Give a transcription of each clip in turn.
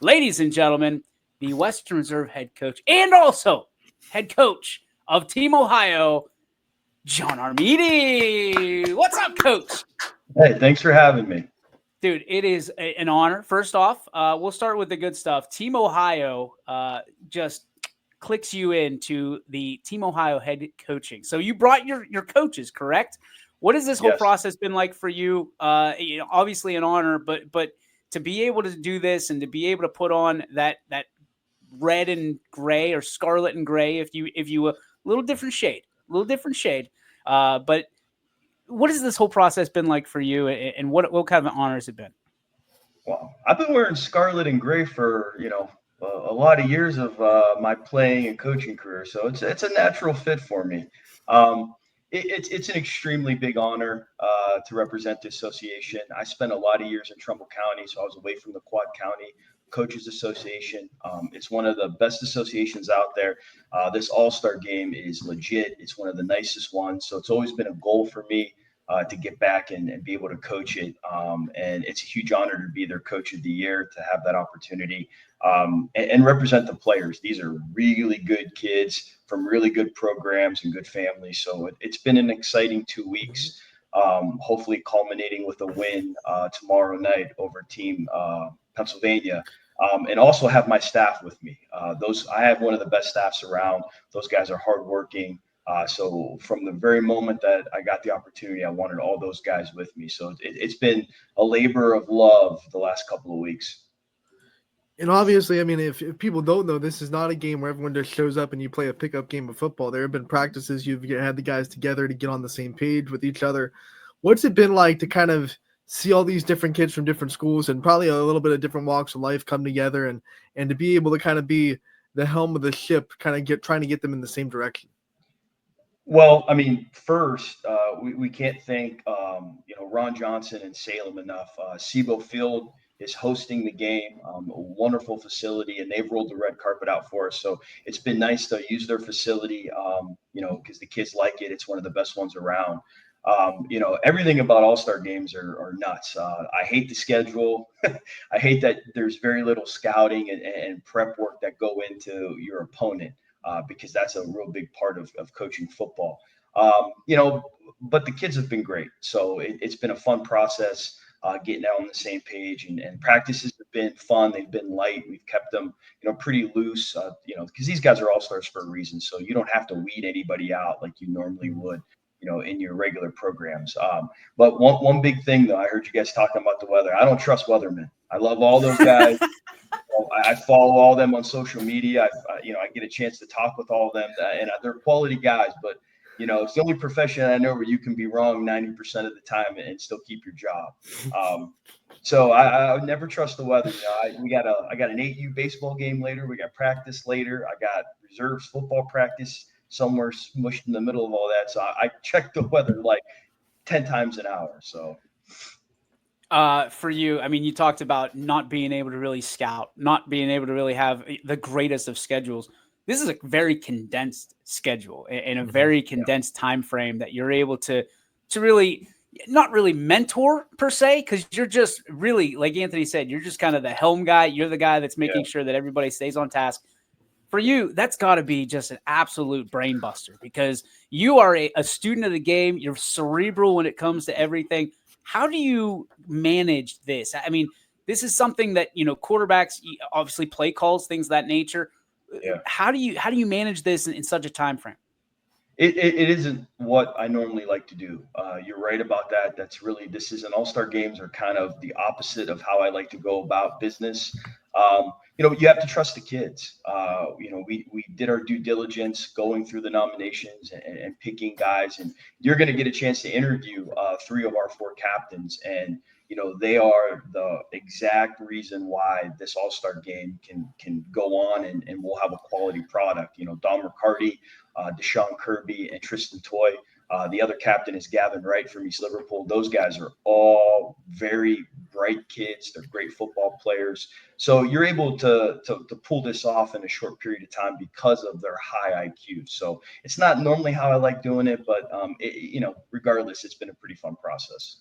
ladies and gentlemen, the Western Reserve head coach and also head coach of Team Ohio, John Armeni. What's up, coach? Hey, thanks for having me. Dude, it is an honor. First off, we'll start with the good stuff. Team Ohio just clicks you into the Team Ohio head coaching. So you brought your coaches, correct? What has this whole Yes. process been like for you? Obviously an honor, but to be able to do this and to be able to put on that red and gray or scarlet and gray, if you a little different shade. But what has this whole process been like for you, and what kind of an honor has it been? Well, I've been wearing scarlet and gray for a lot of years of my playing and coaching career, so it's a natural fit for me. It's an extremely big honor to represent the association. I spent a lot of years in Trumbull County, so I was away from the Quad County Coaches Association. It's one of the best associations out there. This All-Star game is legit. It's one of the nicest ones, so it's always been a goal for me to get back and be able to coach it. And it's a huge honor to be their coach of the year, to have that opportunity and represent the players. These are really good kids from really good programs and good families. So it's been an exciting 2 weeks, hopefully culminating with a win tomorrow night over Team Pennsylvania. And also have my staff with me. I have one of the best staffs around. Those guys are hardworking. So from the very moment that I got the opportunity, I wanted all those guys with me. So it's been a labor of love the last couple of weeks. And obviously, I mean, if people don't know, this is not a game where everyone just shows up and you play a pickup game of football. There have been practices. You've had the guys together to get on the same page with each other. What's it been like to kind of see all these different kids from different schools and probably a little bit of different walks of life come together and to be able to kind of be the helm of the ship, kind of trying to get them in the same direction? Well, I mean, first, we can't thank Ron Johnson and Salem enough. SIBO Field is hosting the game, a wonderful facility, and they've rolled the red carpet out for us. So it's been nice to use their facility, because the kids like it. It's one of the best ones around. Everything about All-Star games are nuts. I hate the schedule. I hate that there's very little scouting and prep work that go into your opponent. Because that's a real big part of coaching football. But the kids have been great. So it's been a fun process getting out on the same page, and practices have been fun. They've been light. We've kept them, pretty loose, because these guys are all-stars for a reason. So you don't have to weed anybody out like you normally would, in your regular programs. But one big thing, though, I heard you guys talking about the weather. I don't trust weathermen. I love all those guys. I follow all of them on social media. I get a chance to talk with all of them, and they're quality guys. But it's the only profession I know where you can be wrong 90% of the time and still keep your job. So I would never trust the weather. I got an 8U baseball game later. We got practice later. I got reserves football practice somewhere smushed in the middle of all that. So I check the weather like 10 times an hour. So. For you, I mean, you talked about not being able to really scout, not being able to really have the greatest of schedules. This is a very condensed schedule and a very condensed time frame that you're able to really not really mentor per se, because you're just really, like Anthony said, you're just kind of the helm guy. You're the guy that's making sure that everybody stays on task. For you, that's got to be just an absolute brain buster, because you are a student of the game. You're cerebral when it comes to everything. How do you manage this? I mean, this is something that, quarterbacks, obviously play calls, things of that nature. Yeah. How do you manage this in such a time frame? It isn't what I normally like to do. You're right about that. This is an all-star games are kind of the opposite of how I like to go about business. You have to trust the kids. We did our due diligence going through the nominations and picking guys, and you're going to get a chance to interview 3 of our 4 captains, and they are the exact reason why this all-star game can go on and we'll have a quality product. Don Riccardi, Deshaun Kirby, and Tristan Toy. The other captain is Gavin Wright from East Liverpool. Those guys are all very bright kids. They're great football players. So you're able to pull this off in a short period of time because of their high IQ. So it's not normally how I like doing it, but regardless, it's been a pretty fun process.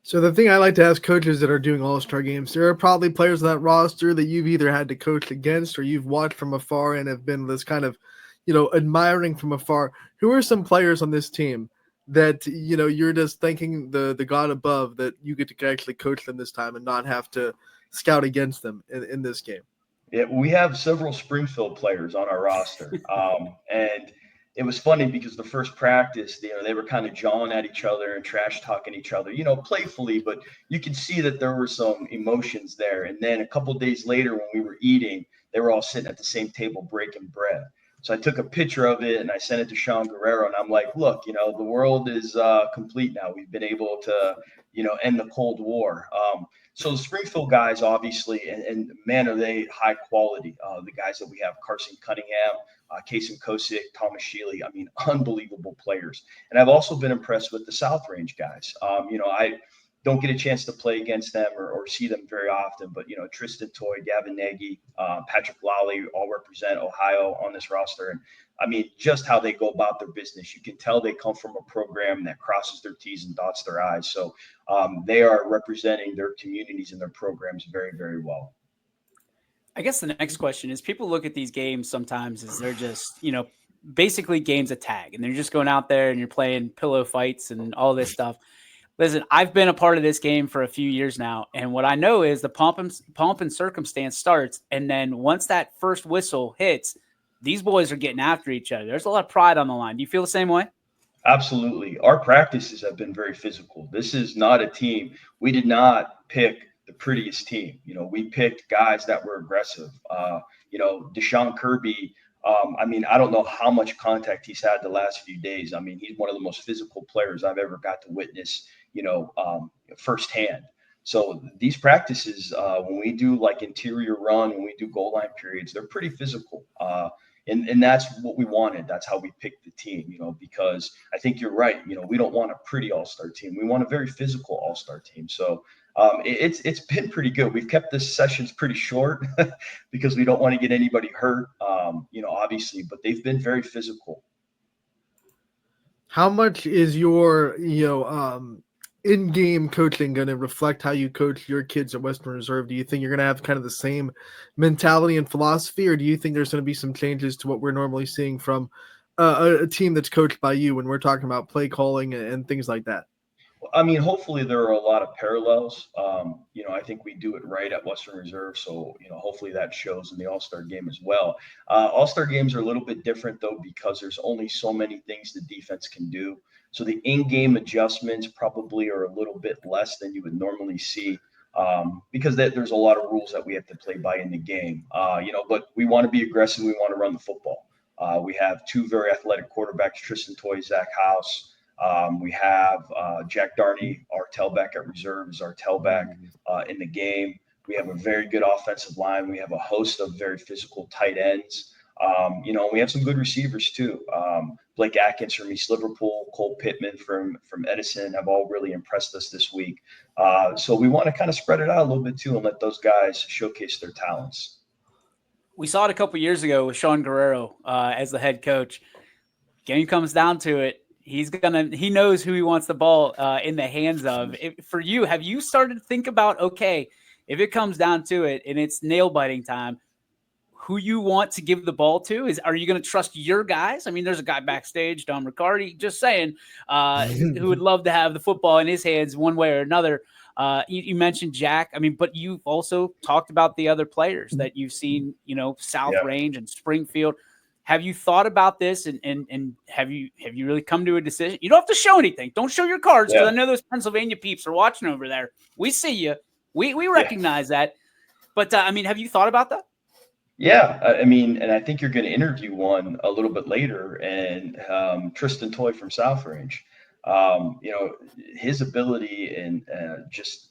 So the thing I like to ask coaches that are doing all-star games, there are probably players on that roster that you've either had to coach against or you've watched from afar and have been this kind of, admiring from afar. Who are some players on this team that, you're just thanking the God above that you get to actually coach them this time and not have to scout against them in this game? Yeah, we have several Springfield players on our roster, and it was funny because the first practice, they were kind of jawing at each other and trash talking each other, playfully, but you could see that there were some emotions there. And then a couple of days later, when we were eating, they were all sitting at the same table breaking bread. So I took a picture of it and I sent it to Sean Guerrero, and I'm like, look, the world is complete now. We've been able to, end the Cold War. So the Springfield guys, obviously, and man, are they high quality. The guys that we have, Carson Cunningham, Kason Kosick, Thomas Shealy, I mean, unbelievable players. And I've also been impressed with the South Range guys. I don't get a chance to play against them or see them very often, but, Tristan Toy, Gavin Nagy, Patrick Lally all represent Ohio on this roster. And I mean, just how they go about their business. You can tell they come from a program that crosses their T's and dots their I's. So they are representing their communities and their programs very, very well. I guess the next question is people look at these games sometimes as they're just, basically games of tag, and they're just going out there and you're playing pillow fights and all this stuff. Listen, I've been a part of this game for a few years now, and what I know is the pomp and circumstance starts, and then once that first whistle hits, these boys are getting after each other. There's a lot of pride on the line. Do you feel the same way? Absolutely. Our practices have been very physical. This is not a team. We did not pick the prettiest team. We picked guys that were aggressive. Deshaun Kirby, I mean, I don't know how much contact he's had the last few days. I mean, he's one of the most physical players I've ever got to witness, firsthand. So these practices, when we do like interior run, when we do goal line periods, they're pretty physical. And that's what we wanted. That's how we picked the team, because I think you're right. We don't want a pretty all-star team. We want a very physical all-star team. So it's been pretty good. We've kept the sessions pretty short because we don't want to get anybody hurt, obviously, but they've been very physical. How much is your, in-game coaching going to reflect how you coach your kids at Western Reserve? Do you think you're going to have kind of the same mentality and philosophy, or do you think there's going to be some changes to what we're normally seeing from a team that's coached by you when we're talking about play calling and things like that? I mean, hopefully there are a lot of parallels. I think we do it right at Western Reserve. So, hopefully that shows in the All-Star game as well. All-Star games are a little bit different, though, because there's only so many things the defense can do. So the in-game adjustments probably are a little bit less than you would normally see, because there's a lot of rules that we have to play by in the game. But we want to be aggressive. We want to run the football. We have two very athletic quarterbacks, Tristan Toy, Zach House. We have Jack Darney, our tailback at reserve, is our tailback in the game. We have a very good offensive line. We have a host of very physical tight ends. We have some good receivers too. Blake Atkins from East Liverpool, Cole Pittman from Edison have all really impressed us this week. So we want to kind of spread it out a little bit too and let those guys showcase their talents. We saw it a couple years ago with Sean Guerrero as the head coach. Game comes down to it. He knows who he wants the ball in the hands of. For you, have you started to think about, okay, if it comes down to it and it's nail biting time, who you want to give the ball to? Are you going to trust your guys? I mean, there's a guy backstage, Dom Riccardi, just saying, who would love to have the football in his hands one way or another. You mentioned Jack. I mean, but you've also talked about the other players that you've seen, South Range and Springfield. Have you thought about this and have you really come to a decision? You don't have to show anything. Don't show your cards, because I know those Pennsylvania peeps are watching over there. We see you. We recognize that. But, have you thought about that? Yeah, I mean, and I think you're going to interview one a little bit later, and Tristan Toy from South Range. His ability and just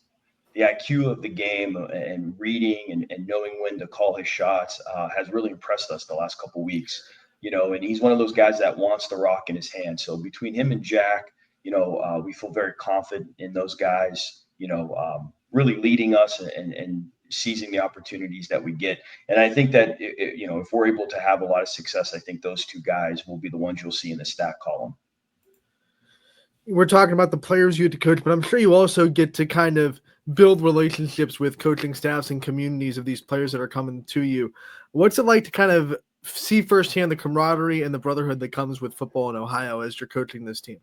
the IQ of the game and reading and knowing when to call his shots has really impressed us the last couple of weeks. And he's one of those guys that wants the rock in his hand. So between him and Jack, we feel very confident in those guys, really leading us and seizing the opportunities that we get. And I think that, if we're able to have a lot of success, I think those two guys will be the ones you'll see in the stat column. we're talking about the players you get to coach, but I'm sure you also get to kind of build relationships with coaching staffs and communities of these players that are coming to you. What's it like to kind of see firsthand the camaraderie and the brotherhood that comes with football in Ohio as you're coaching this team?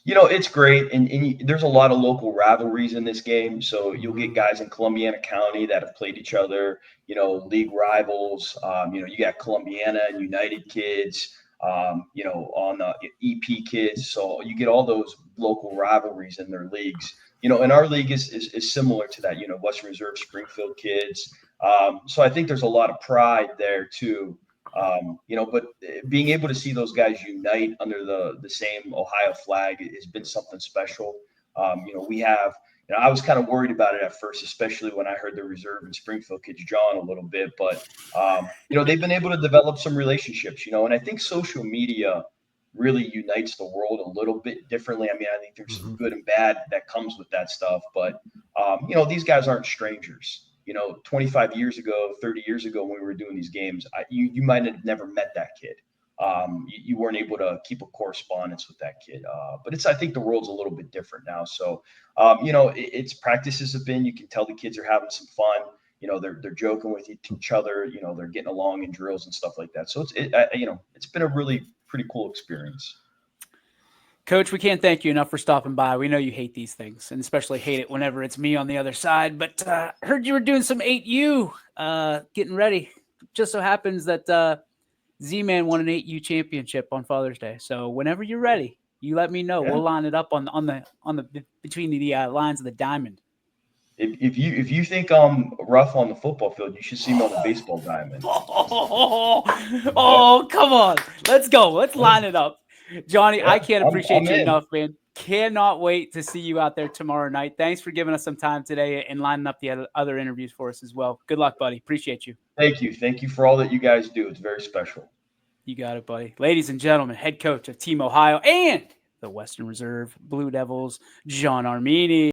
It's great, and there's a lot of local rivalries in this game. So you'll get guys in Columbiana County that have played each other, league rivals. You got Columbiana and United kids, on the EP kids. So you get all those local rivalries in their leagues. And our league is similar to that, Western Reserve, Springfield kids. So I think there's a lot of pride there too. But being able to see those guys unite under the same Ohio flag has been something special. We have, I was kind of worried about it at first, especially when I heard the Reserve and Springfield kids jawing a little bit, but they've been able to develop some relationships, and I think social media really unites the world a little bit differently. I mean, I think there's some good and bad that comes with that stuff, but these guys aren't strangers. 25 years ago, 30 years ago, when we were doing these games, you might have never met that kid. You weren't able to keep a correspondence with that kid. But I think the world's a little bit different now. So, it's practices have been, you can tell the kids are having some fun. They're joking with each other. They're getting along in drills and stuff like that. So it's been a really pretty cool experience. Coach, we can't thank you enough for stopping by. We know you hate these things, and especially hate it whenever it's me on the other side. But heard you were doing some 8U, getting ready. Just so happens that Z-Man won an 8U championship on Father's Day. So whenever you're ready, you let me know. Yeah. We'll line it up on the between the lines of the diamond. If you think I'm rough on the football field, you should see me on the baseball diamond. Oh, come on. Let's go. Let's line it up. Johnny, yeah, I can't appreciate you enough, man. Cannot wait to see you out there tomorrow night. Thanks for giving us some time today and lining up the other interviews for us as well. Good luck, buddy. Appreciate you. Thank you. Thank you for all that you guys do. It's very special. You got it, buddy. Ladies and gentlemen, head coach of Team Ohio and the Western Reserve Blue Devils, John Armeni.